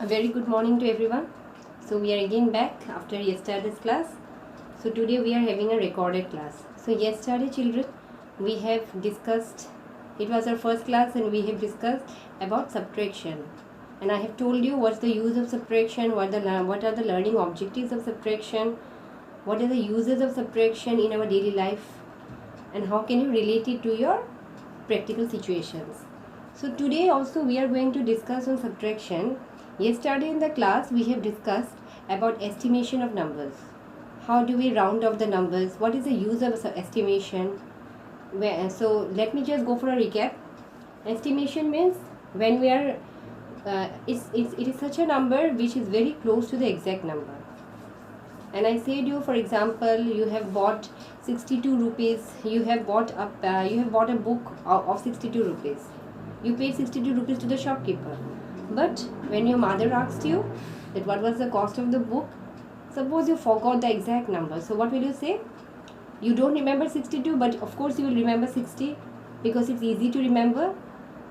A very good morning to everyone. So we are again back after yesterday's class. So today we are having a recorded class. So yesterday children we have discussed, it was our first class and we have discussed about subtraction. And I have told you what's the use of subtraction, what are the learning objectives of subtraction, what are the uses of subtraction in our daily life, and how can you relate it to your practical situations. So today also we are going to discuss on subtraction. Yesterday in the class we have discussed about estimation of numbers. How do we round off the numbers? What is the use of estimation? So let me just go for a recap. Estimation means when we are it is such a number which is very close to the exact number. And I said you, for example, you have bought 62 rupees. You have bought a book of 62 rupees. You paid 62 rupees to the shopkeeper. But when your mother asked you that what was the cost of the book, suppose you forgot the exact number. So what will you say? You don't remember 62, but of course you will remember 60 because it's easy to remember.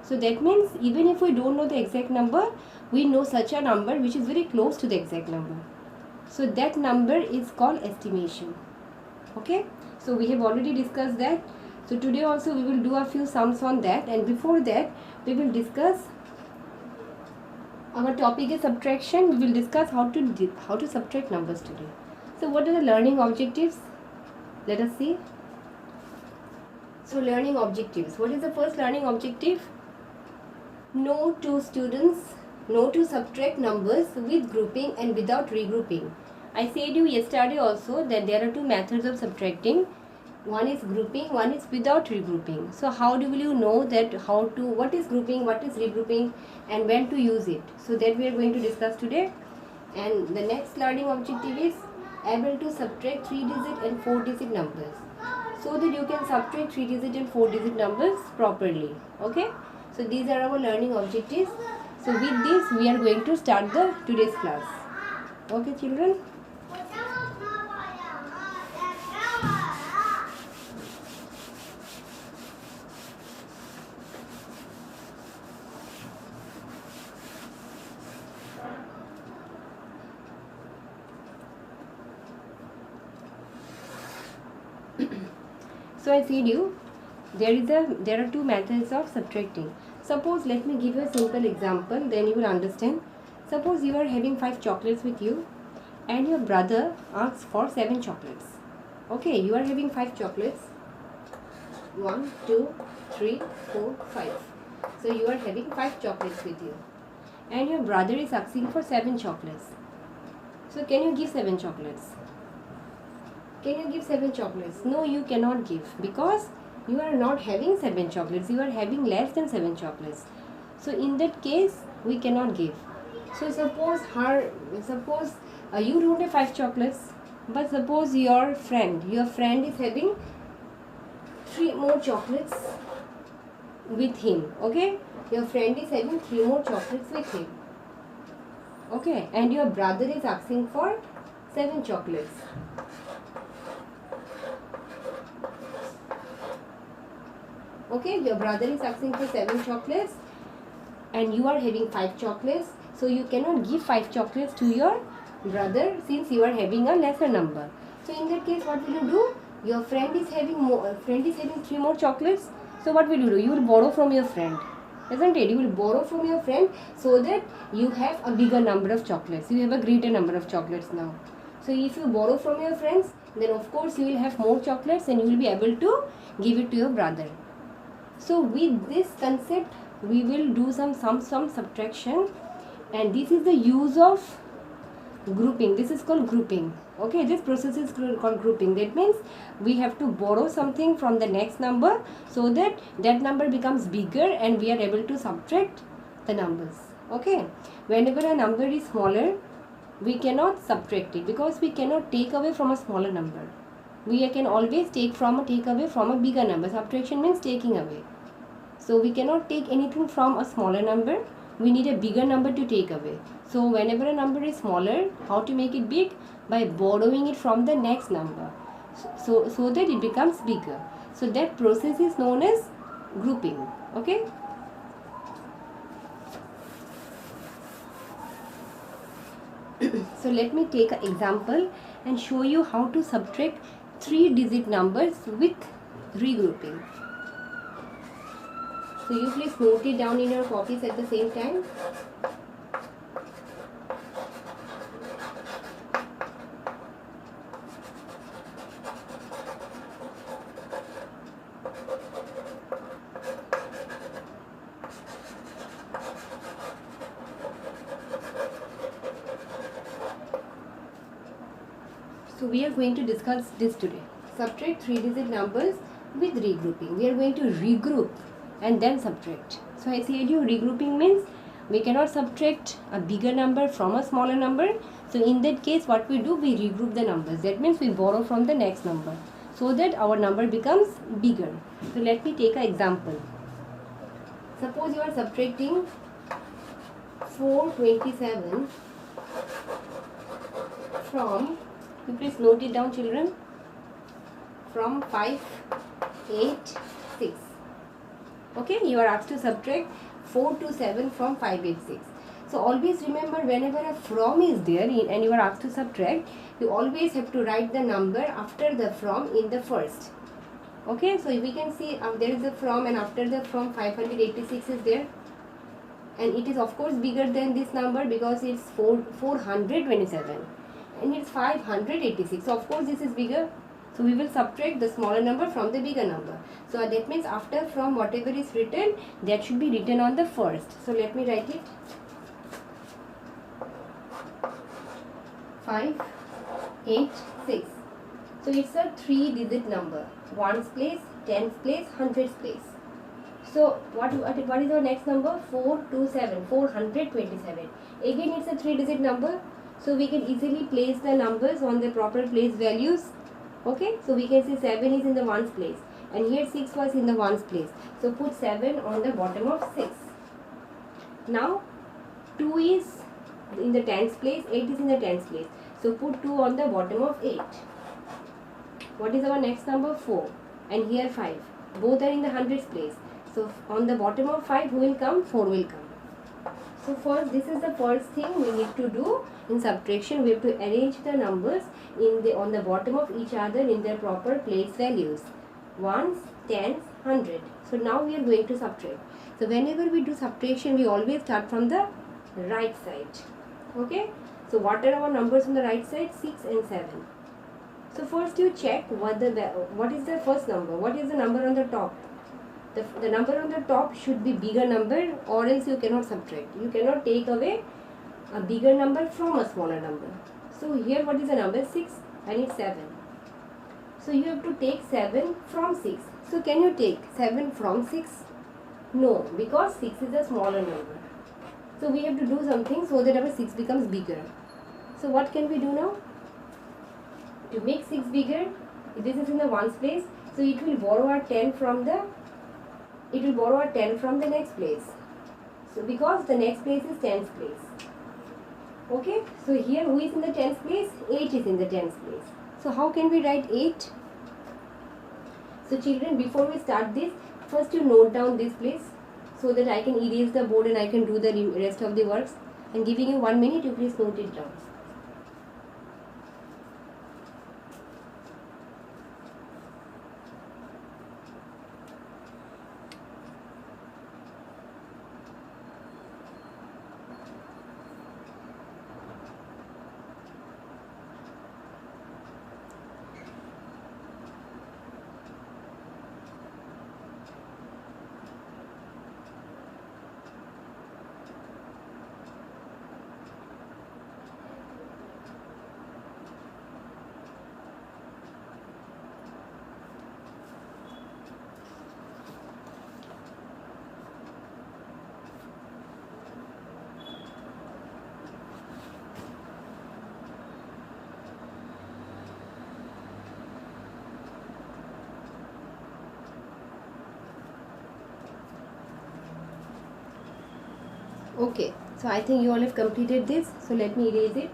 So that means even if we don't know the exact number, we know such a number which is very close to the exact number. So that number is called estimation. Okay, so we have already discussed that. So today also we will do a few sums on that, and before that we will discuss, our topic is subtraction. We will discuss how to subtract numbers today. So what are the learning objectives? Let us see. So learning objectives. What is the first learning objective? Know to subtract numbers with grouping and without regrouping. I said you yesterday also that there are two methods of subtracting. One is grouping, one is without regrouping. So how will you know that what is grouping, what is regrouping, and when to use it? So that we are going to discuss today. And the next learning objective is able to subtract 3-digit and 4-digit numbers, so that you can subtract 3-digit and 4-digit numbers properly. Okay, so these are our learning objectives. So with this we are going to start today's class. Okay children. So I said you there are two methods of subtracting. Suppose, let me give you a simple example, then you will understand. Suppose you are having 5 chocolates with you and your brother asks for 7 chocolates. Okay, you are having 5 chocolates. 1, 2, 3, 4, 5. So you are having 5 chocolates with you and your brother is asking for 7 chocolates. So can you give 7 chocolates? Can you give 7 chocolates? No, you cannot give, because you are not having 7 chocolates. You are having less than 7 chocolates. So in that case, we cannot give. So suppose you don't have 5 chocolates, but suppose your friend is having 3 more chocolates with him. Okay, your friend is having 3 more chocolates with him. Okay, and your brother is asking for 7 chocolates. Okay, your brother is asking for 7 chocolates and you are having 5 chocolates. So you cannot give 5 chocolates to your brother since you are having a lesser number. So in that case, what will you do? Your friend is having 3 more chocolates. So what will you do? You will borrow from your friend, isn't it? You will borrow from your friend so that you have a bigger number of chocolates. You have a greater number of chocolates now. So if you borrow from your friends, then of course you will have more chocolates and you will be able to give it to your brother. So with this concept we will do some subtraction, and this is the use of grouping. This is called grouping. Okay, this process is called grouping. That means we have to borrow something from the next number so that that number becomes bigger and we are able to subtract the numbers. Okay, whenever a number is smaller, we cannot subtract it because we cannot take away from a smaller number. We can always take away from a bigger number. Subtraction means taking away. So we cannot take anything from a smaller number. We need a bigger number to take away. So whenever a number is smaller, how to make it big? By borrowing it from the next number, so that it becomes bigger. So that process is known as grouping. Okay. So let me take an example and show you how to subtract 3-digit numbers with regrouping. So you please note it down in your copies at the same time. So we are going to discuss this today. Subtract 3-digit numbers with regrouping. We are going to regroup and then subtract. So I said you regrouping means we cannot subtract a bigger number from a smaller number. So in that case what we do, we regroup the numbers. That means we borrow from the next number so that our number becomes bigger. So let me take an example. Suppose you are subtracting 427 from, you please note it down children, from 586. Okay, you are asked to subtract 427 from 586. So always remember, whenever a from is there and you are asked to subtract, you always have to write the number after the from in the first. Okay, so we can see there is a from, and after the from 586 is there, and it is of course bigger than this number because it's 427 and it's 586. So of course this is bigger. So we will subtract the smaller number from the bigger number. So that means after from, whatever is written, that should be written on the first. So let me write it. 586. So it's a 3-digit number. Ones place, tens place, hundreds place. So what is our next number? 427, 427. Again it's a 3-digit number. So we can easily place the numbers on the proper place values. Okay, so we can say 7 is in the ones place, and here 6 was in the ones place. So put 7 on the bottom of 6. Now 2 is in the tens place, 8 is in the tens place. So put 2 on the bottom of 8. What is our next number? 4, and here 5. Both are in the hundreds place. So on the bottom of 5 who will come? 4 will come. So first, this is the first thing we need to do in subtraction. We have to arrange the numbers on the bottom of each other in their proper place values. Ones, tens, hundred. So now we are going to subtract. So whenever we do subtraction, we always start from the right side. Okay. So what are our numbers on the right side? 6 and 7. So first you check what is the first number. What is the number on the top? The number on the top should be bigger number, or else you cannot subtract. You cannot take away a bigger number from a smaller number. So here what is the number? 6, and it's 7. So you have to take 7 from 6. So can you take 7 from 6? No, because 6 is a smaller number. So we have to do something so that our 6 becomes bigger. So what can we do now? To make 6 bigger, this is in the ones place. So it will borrow a 10 from the next place. So because the next place is tens place. Okay, so here who is in the tens place? 8 is in the tens place. So how can we write 8? So children, before we start this, first you note down this place so that I can erase the board and I can do the rest of the works. I'm giving you 1 minute, you please note it down. Okay, so I think you all have completed this. So let me erase it.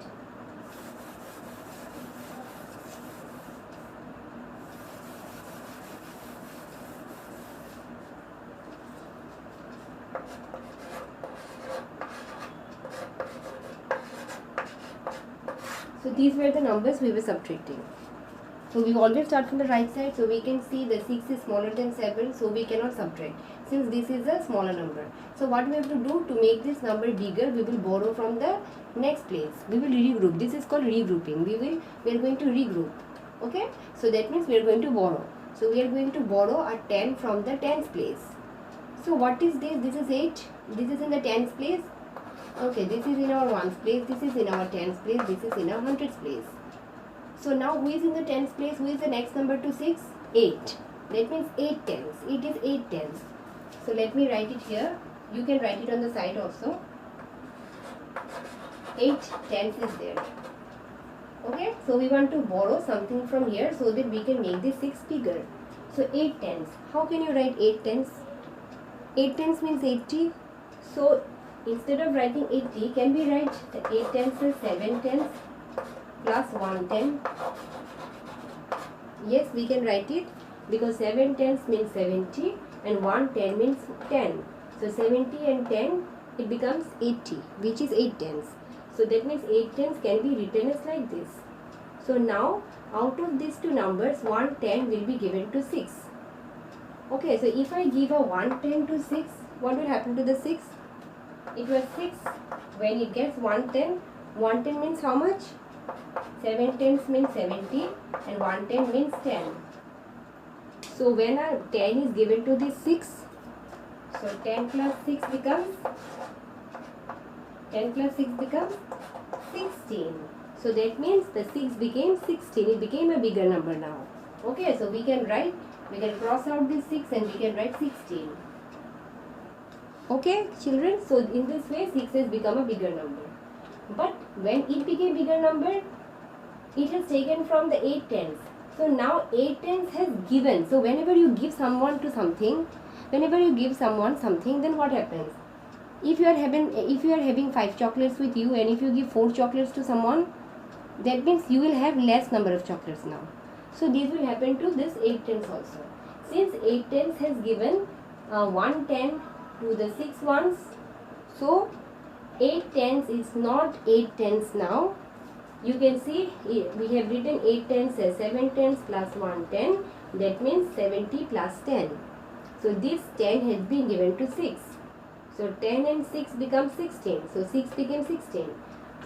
So these were the numbers we were subtracting. So we always start from the right side. So we can see the 6 is smaller than 7. So we cannot subtract since this is a smaller number. So what we have to do to make this number bigger, we will borrow from the next place. We will regroup. This is called regrouping. We are going to regroup. Okay. So that means we are going to borrow. So we are going to borrow a 10 from the tens place. So what is this? This is 8. This is in the tens place. Okay, this is in our ones place. This is in our tens place. This is in our hundreds place. So now who is in the tens place? Who is the next number to 6? 8. That means 8 tens. It is 8 tens. So let me write it here. You can write it on the side also. 8 tens is there. Okay, so we want to borrow something from here so that we can make this 6 bigger. So 8 tens. How can you write 8 tens? 8 tens means 80. So instead of writing 80, can we write the 8 tens as 7 tens plus 1 10? Yes, we can write it because 7 tens means 70 and 1 10 means 10. So 70 and 10, it becomes 80, which is 8 tens. So that means 8 tens can be written as like this. So now out of these two numbers, 1 10 will be given to 6. Okay, so if I give a 1 10 to 6, what will happen to the 6? It was 6. When it gets 1 10 means how much? 7 tens means 70 and 1 10 means 10. So when a 10 is given to this 6, so 10 plus 6 becomes 16. So that means the 6 became 16. It became a bigger number now. Okay, so we can cross out this 6 and we can write 16. Okay, children, so in this way 6 has become a bigger number. But when it became bigger number, it has taken from the 8 tens. So now 8 tens has given. So whenever you give someone something, then what happens? If you are having 5 chocolates with you and if you give 4 chocolates to someone, that means you will have less number of chocolates now. So this will happen to this 8 tens also. Since 8 tens has given 1 10 to the 6 ones, so 8 tens is not 8 tens now. You can see we have written 8 tens as 7 tens plus 1 10. That means 70 plus 10. So this 10 has been given to 6. So 10 and 6 become 16. So 6 became 16.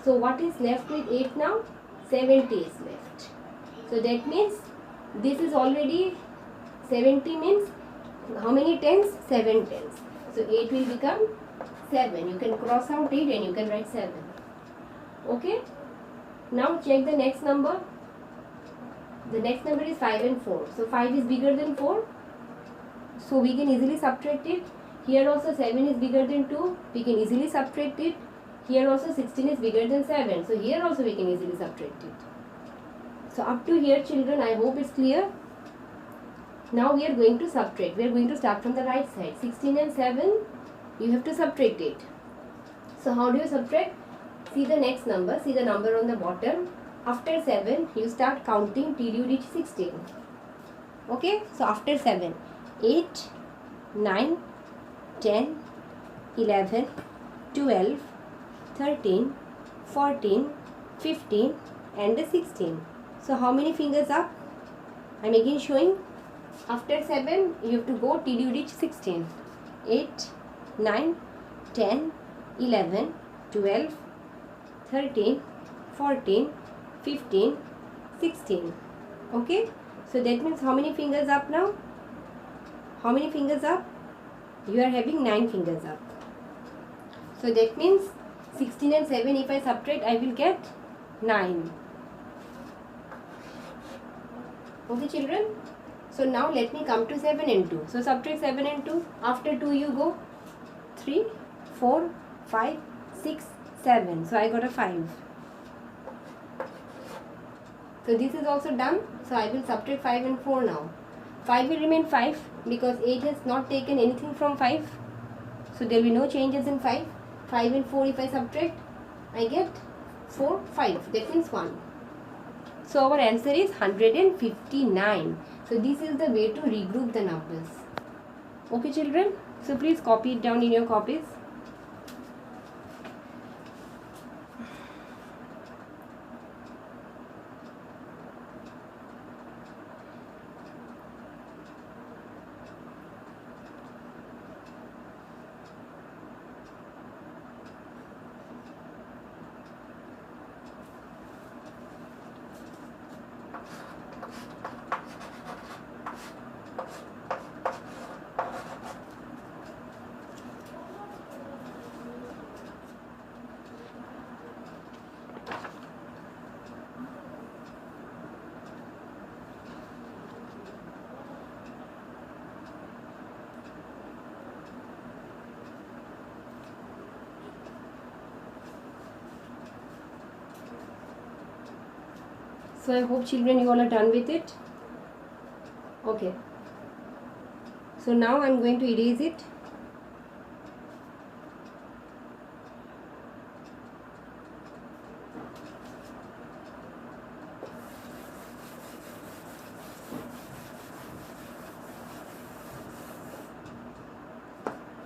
So what is left with 8 now? 70 is left. So that means this is already 70 means how many tens? 7 tens. So 8 will become 7. You can cross out 8 and you can write 7. Okay. Now check the next number. The next number is 5 and 4. So 5 is bigger than 4. So we can easily subtract it. Here also 7 is bigger than 2. We can easily subtract it. Here also 16 is bigger than 7. So here also we can easily subtract it. So up to here, children, I hope it's clear. Now we are going to subtract. We are going to start from the right side. 16 and 7, you have to subtract it. So how do you subtract? See the next number. See the number on the bottom. After 7, you start counting till you reach 16. Okay? So after 7, 8, 9, 10, 11, 12, 13, 14, 15 and 16. So how many fingers up? I am again showing. After 7, you have to go till you reach 16. 8, 9, 10, 11, 12, 13, 14, 15, 16. Okay? So that means how many fingers up now? How many fingers up? You are having 9 fingers up. So that means 16 and 7, if I subtract, I will get 9. Okay, children? So now let me come to 7 and 2. So subtract 7 and 2. After 2 you go 3, 4, 5, 6, 7. So I got a 5. So this is also done. So I will subtract 5 and 4 now. 5 will remain 5 because 8 has not taken anything from 5. So there will be no changes in 5. 5 and 4 if I subtract, I get 4, 5. That means 1. So our answer is 159. So this is the way to regroup the numbers. Okay, children? So please copy it down in your copies. So I hope children you all are done with it. Okay. So now I'm going to erase it.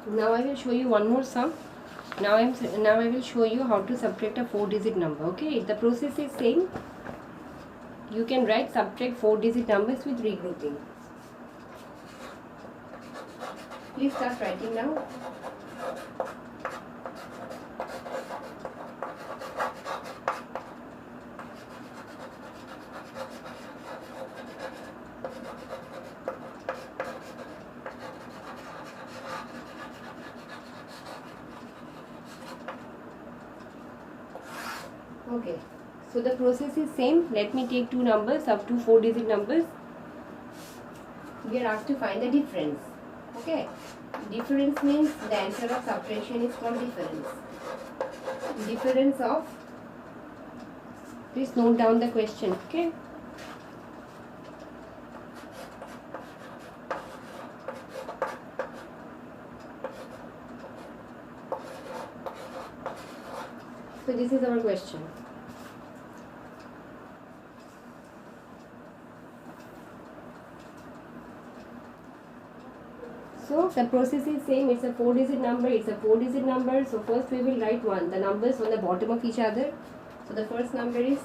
Now I will show you one more sum. Now I will show you how to subtract a 4-digit number. Okay, the process is same. You can write subtract 4-digit numbers with regrouping. Please start writing now. Okay, so the process is same. Let me take two numbers, up to 4-digit numbers. We are asked to find the difference. Okay, difference means the answer of subtraction is called difference. Difference of, please note down the question. Okay. So this is our question. So the process is same. It's a 4-digit number. It's a 4-digit number. So first we will write the numbers on the bottom of each other. So the first number is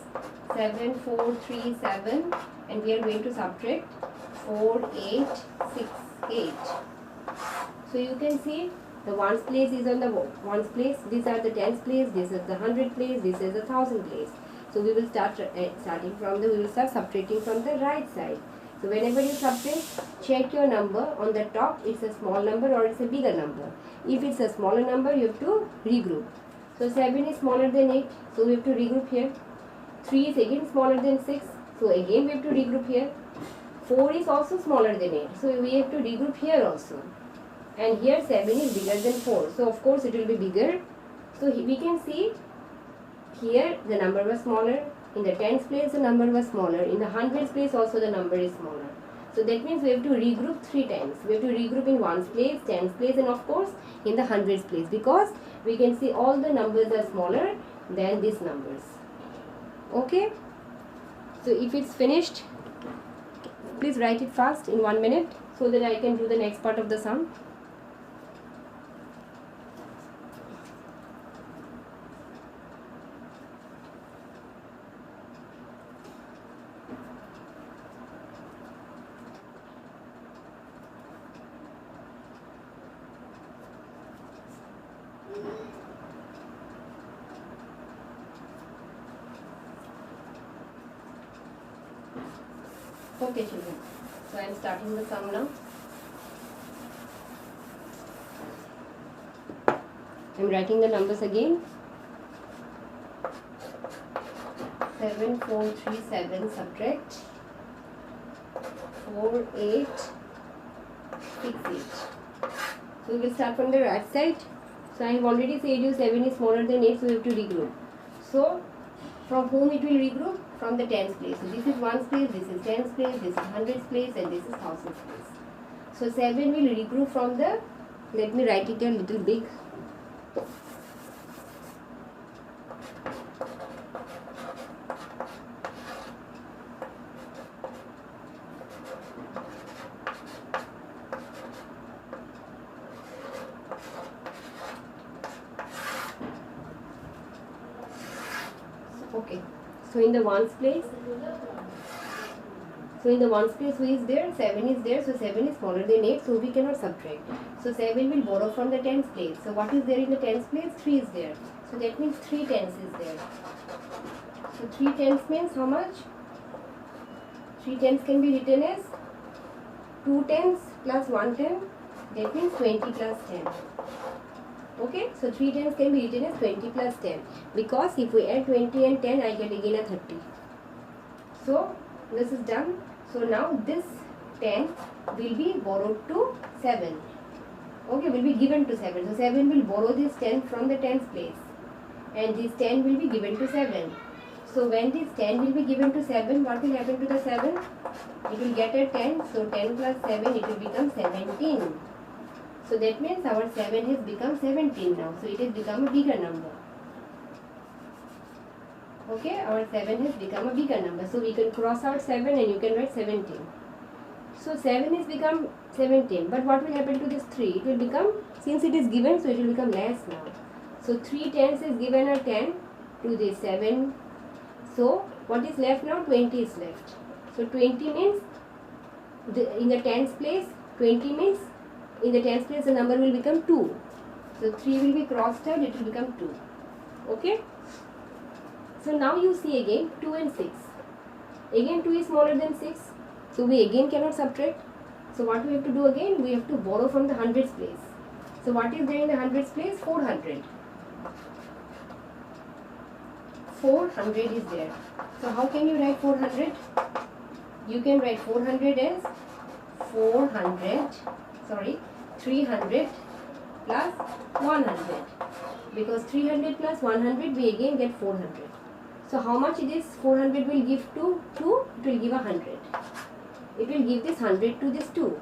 7437, and we are going to subtract 4868. So you can see the ones place is on the ones place. These are the tens place. This is the 100 place. This is the 1000 place. So we will start we will start subtracting from the right side. So whenever you subtract, check your number on the top. It's a small number or it's a bigger number. If it's a smaller number, you have to regroup. So 7 is smaller than 8. So we have to regroup here. 3 is again smaller than 6. So again we have to regroup here. 4 is also smaller than 8. So we have to regroup here also. And here 7 is bigger than 4. So of course it will be bigger. So we can see here the number was smaller. In the tens place the number was smaller. In the hundreds place also the number is smaller. So that means we have to regroup 3 times. We have to regroup in ones place, tens place, and of course in the hundreds place, because we can see all the numbers are smaller than these numbers. Okay. So if it's finished, please write it fast in 1 minute so that I can do the next part of the sum. Okay children, so I am starting the sum now. I am writing the numbers again. 7437 subtract 4868. So we will start from the right side. So I have already said you 7 is smaller than 8, so we have to regroup. So from whom it will regroup? From the tens place. So this is ones place, this is tens place, this is hundreds place, and this is thousands place. So 7 will regroup from the, let me write it a little big. Okay. So in the ones place, who is there? 7 is there. So 7 is smaller than 8. So we cannot subtract. So 7 will borrow from the tens place. So what is there in the tens place? 3 is there. So that means 3 tens is there. So 3 tens means how much? 3 tens can be written as 2 tens plus 1 10. That means 20 plus 10. Okay, so 3 tens can be written as 20 plus 10, because if we add 20 and 10, I get again a 30. So this is done. So now this 10 will be borrowed to 7. Okay, will be given to 7. So 7 will borrow this 10 from the tens place, and this 10 will be given to 7. So when this 10 will be given to 7, what will happen to the 7? It will get a 10. So 10 plus 7, it will become 17. So that means our 7 has become 17 now. So it has become a bigger number. Okay, our 7 has become a bigger number. So we can cross out 7 and you can write 17. So 7 has become 17. But what will happen to this 3? It will become, since it is given, so it will become less now. So 3 tens is given a 10 to this 7. So what is left now? 20 is left. So 20 means in the tens place, 20 means in the tens place the number will become 2. So 3 will be crossed out, it will become 2. Okay. So now you see again 2 and 6. Again 2 is smaller than 6. So we again cannot subtract. So what we have to do again? We have to borrow from the hundreds place. So what is there in the hundreds place? 400. 400 is there. So how can you write 400? You can write 400 as 300 plus 100. Because 300 plus 100 we again get 400. So how much it is 400 will give to 2? It will give 100. It will give this 100 to this 2.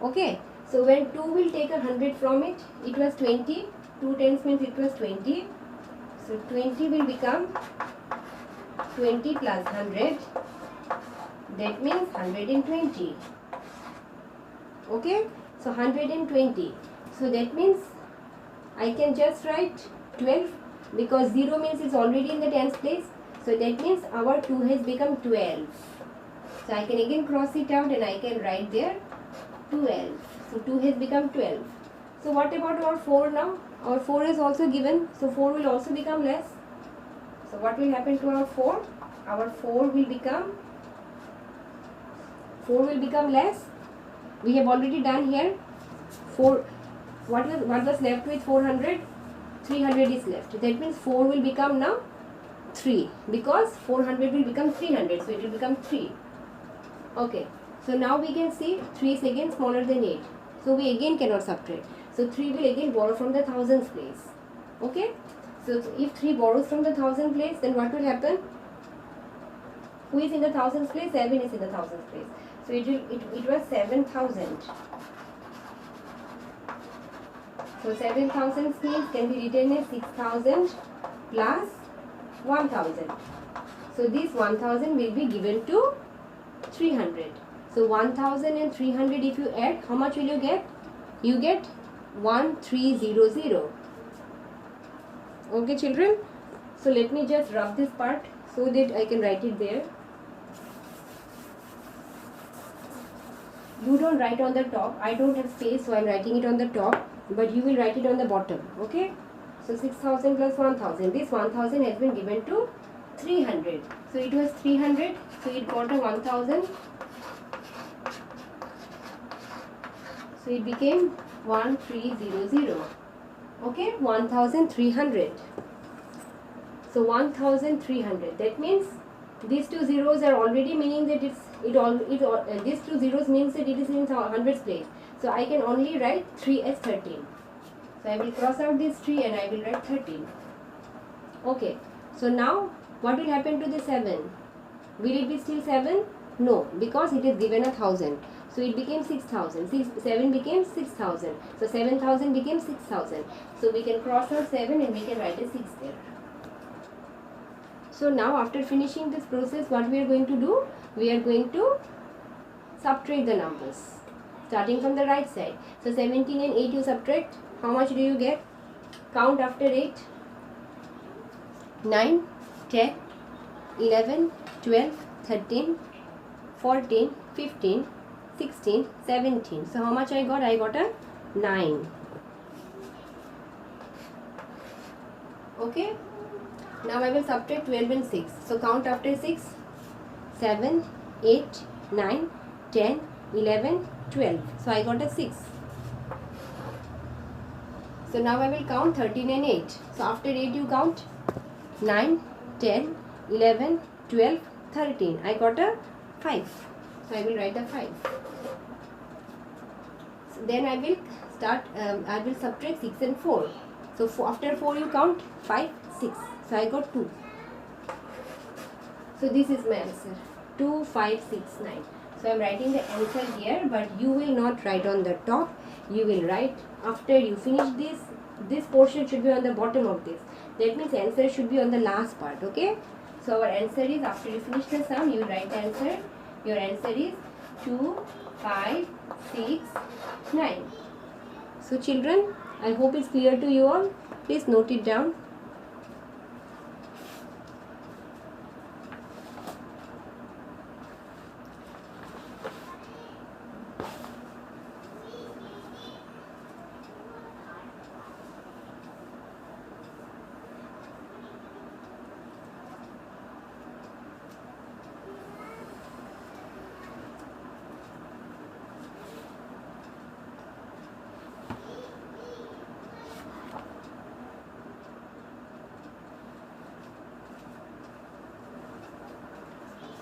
Okay. So when 2 will take 100 from it, it was 20. 2 tens means it was 20. So 20 will become 20 plus 100. That means 120. Okay. So 120. So that means I can just write 12 because 0 means it's already in the tens place. So that means our 2 has become 12. So I can again cross it out and I can write there 12. So 2 has become 12. So what about our 4 now? Our 4 is also given. So 4 will also become less. So what will happen to our 4? Our 4 will become less. We have already done here 4. What was left with 400? 300 is left. That means 4 will become now 3 because 400 will become 300. So it will become 3. Okay. So now we can see 3 is again smaller than 8. So we again cannot subtract. So 3 will again borrow from the thousands place. Okay. So if 3 borrows from the thousand place, then what will happen? Who is in the thousands place? 7 is in the thousands place. So it was 7,000. So 7,000 means can be written as 6,000 plus 1,000. So this 1,000 will be given to 300. So 1,000 and 300 if you add, how much will you get? You get 1300. Okay children. So let me just rub this part so that I can write it there. You don't write on the top. I don't have space, so I am writing it on the top. But you will write it on the bottom. Okay. So 6,000 plus 1,000. This 1,000 has been given to 300. So it was 300. So it got a 1,000. So it became 1300. Okay. 1,300. So 1,300. That means these two zeros are already meaning that these two zeros means that it is in hundreds place. So I can only write 3 as 13. So I will cross out this 3 and I will write 13. Okay. So now what will happen to the 7? Will it be still 7? No, because it is given 1,000. So it became 6,000. 7 became 6,000. So 7,000 became 6,000. So we can cross out 7 and we can write a 6 there. So now after finishing this process, what we are going to do? We are going to subtract the numbers. Starting from the right side. So 17 and 8 you subtract. How much do you get? Count after 8. 9, 10, 11, 12, 13, 14, 15, 16, 17. So how much I got? I got a 9. Okay. Now I will subtract 12 and 6. So count after 6. 7, 8, 9, 10, 11, 12. So I got a 6. So now I will count 13 and 8. So after 8 you count 9, 10, 11, 12, 13. I got a 5. So I will write a 5. So then I will I will subtract 6 and 4. So after 4 you count 5, 6. So I got 2. So this is my answer, 2569. So I am writing the answer here, but you will not write on the top. You will write after you finish this. This portion should be on the bottom of this. That means answer should be on the last part. Okay. So our answer is, after you finish the sum, you will write the answer. Your answer is 2569. So children, I hope it's clear to you all. Please note it down.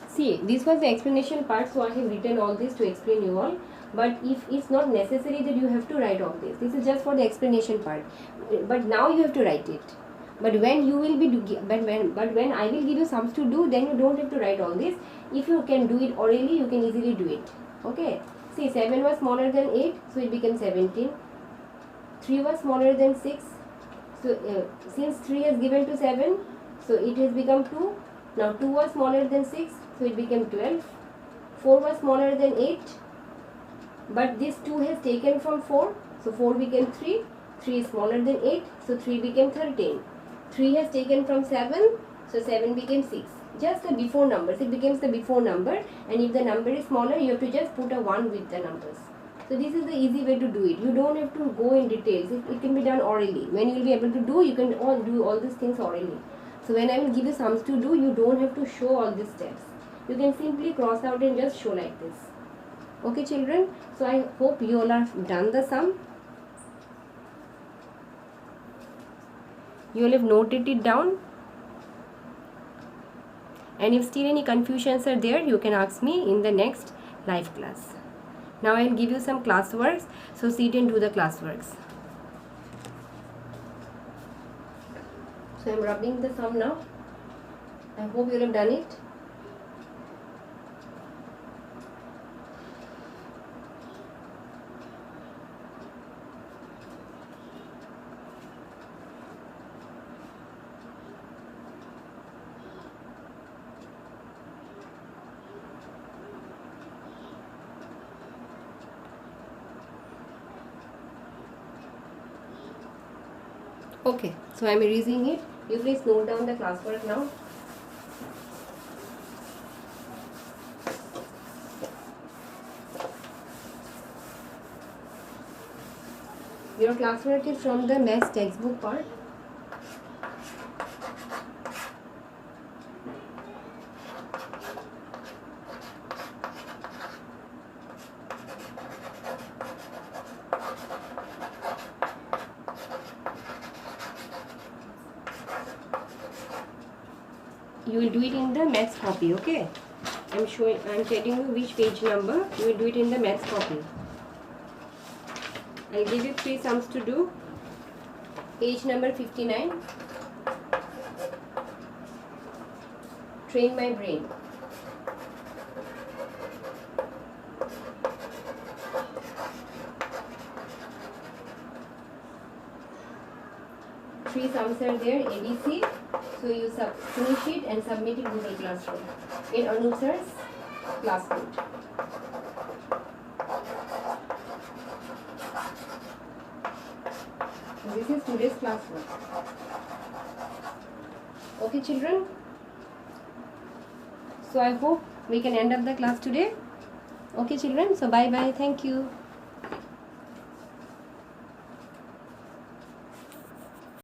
See, this was the explanation part, so I have written all this to explain you all. But if it's not necessary that you have to write all this, this is just for the explanation part. But now you have to write it. But when you will be when I will give you sums to do, then you don't have to write all this. If you can do it orally, you can easily do it. Okay. See, 7 was smaller than 8, so it became 17. 3 was smaller than 6, so since 3 is given to 7, so it has become 2. Now 2 was smaller than 6, so it became 12. 4 was smaller than 8, but this 2 has taken from 4, so 4 became 3. 3 is smaller than 8, so 3 became 13. 3 has taken from 7, so 7 became 6. Just the before numbers, it becomes the before number, and if the number is smaller, you have to just put a 1 with the numbers. So this is the easy way to do it. You don't have to go in details. It can be done orally. When you will be able to do, you can do all these things orally. So when I will give you sums to do, you don't have to show all these steps. You can simply cross out and just show like this. Okay children, so I hope you all have done the sum. You all have noted it down. And if still any confusions are there, you can ask me in the next live class. Now I will give you some classworks, so sit and do the classworks. So I am rubbing the sum now. I hope you have done it. Okay, so I am erasing it. You please note down the classwork now. Your classwork is from the maths textbook part. You will do it in the maths copy, okay? I'm telling you which page number. You will do it in the maths copy. I'll give you 3 sums to do. Page number 59. Train my brain. Three sums are there, ABC. So you finish it and submit it in Google Classroom in Anup sir's classroom. This is today's classroom. Okay children. So I hope we can end up the class today. Okay children. So bye bye. Thank you.